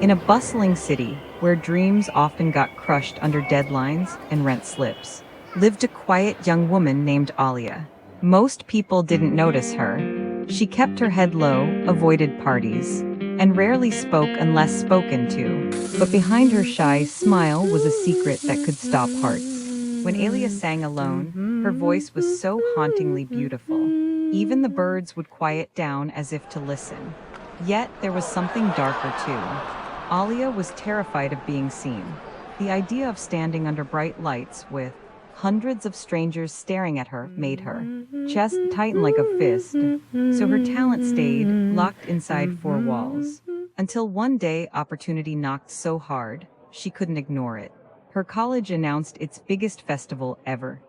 In a bustling city, where dreams often got crushed under deadlines and rent slips, lived a quiet young woman named Alia. Most people didn't notice her. She kept her head low, avoided parties, and rarely spoke unless spoken to. But behind her shy smile was a secret that could stop hearts. When Alia sang alone, her voice was so hauntingly beautiful. Even the birds would quiet down as if to listen. Yet there was something darker too. Alia was terrified of being seen. The idea of standing under bright lights with hundreds of strangers staring at her made her chest tighten like a fist, so her talent stayed locked inside four walls. Until one day opportunity knocked so hard, she couldn't ignore it. Her college announced its biggest festival ever,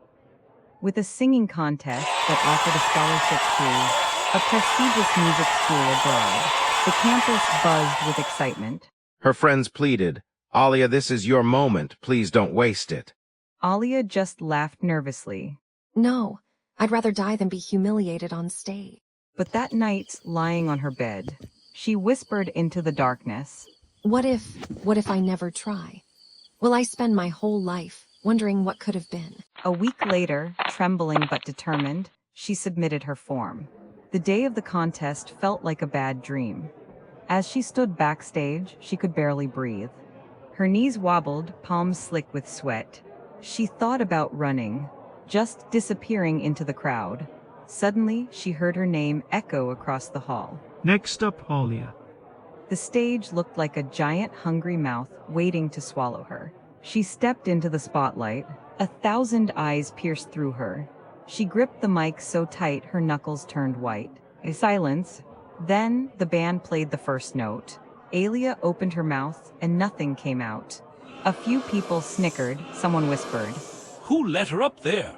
with a singing contest that offered a scholarship to a prestigious music school abroad. The campus buzzed with excitement. Her friends pleaded, "Alia, this is your moment. Please don't waste it." Alia just laughed nervously. No, I'd rather die than be humiliated on stage. But that night, lying on her bed, she whispered into the darkness. What if I never try? Will I spend my whole life wondering what could have been? A week later, trembling but determined, she submitted her form. The day of the contest felt like a bad dream. As she stood backstage, she could barely breathe. Her knees wobbled, palms slick with sweat. She thought about running, just disappearing into the crowd. Suddenly, she heard her name echo across the hall. Next up, Alia. The stage looked like a giant hungry mouth waiting to swallow her. She stepped into the spotlight. 1,000 eyes pierced through her. She gripped the mic so tight her knuckles turned white. A silence. Then the band played the first note. Alia opened her mouth and nothing came out. A few people snickered, someone whispered. Who let her up there?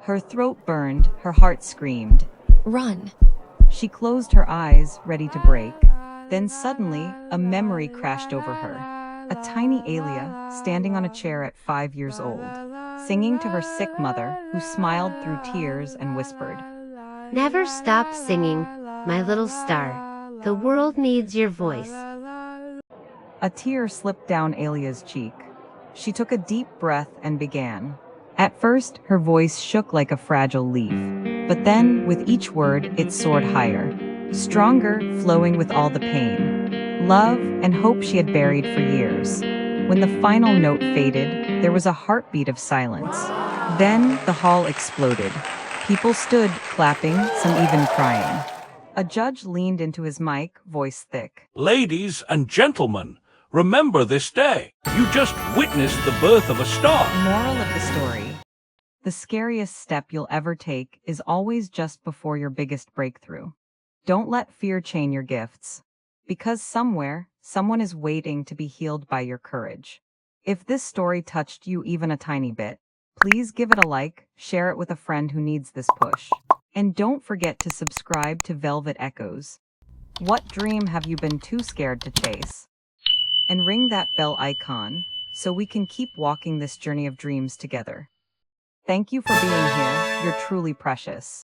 Her throat burned, her heart screamed. Run. She closed her eyes, ready to break. Then suddenly, a memory crashed over her. A tiny Alia, standing on a chair at 5 years old, singing to her sick mother, who smiled through tears and whispered, "Never stop singing, my little star. The world needs your voice." A tear slipped down Alia's cheek. She took a deep breath and began. At first, her voice shook like a fragile leaf. But then, with each word, it soared higher. Stronger, flowing with all the pain, love, and hope she had buried for years. When the final note faded, there was a heartbeat of silence. Then, the hall exploded. People stood, clapping, some even crying. A judge leaned into his mic, voice thick. Ladies and gentlemen, remember this day. You just witnessed the birth of a star. Moral of the story. The scariest step you'll ever take is always just before your biggest breakthrough. Don't let fear chain your gifts, because somewhere, someone is waiting to be healed by your courage. If this story touched you even a tiny bit, please give it a like, share it with a friend who needs this push. And don't forget to subscribe to Velvet Echoes. What dream have you been too scared to chase? And ring that bell icon, so we can keep walking this journey of dreams together. Thank you for being here, you're truly precious.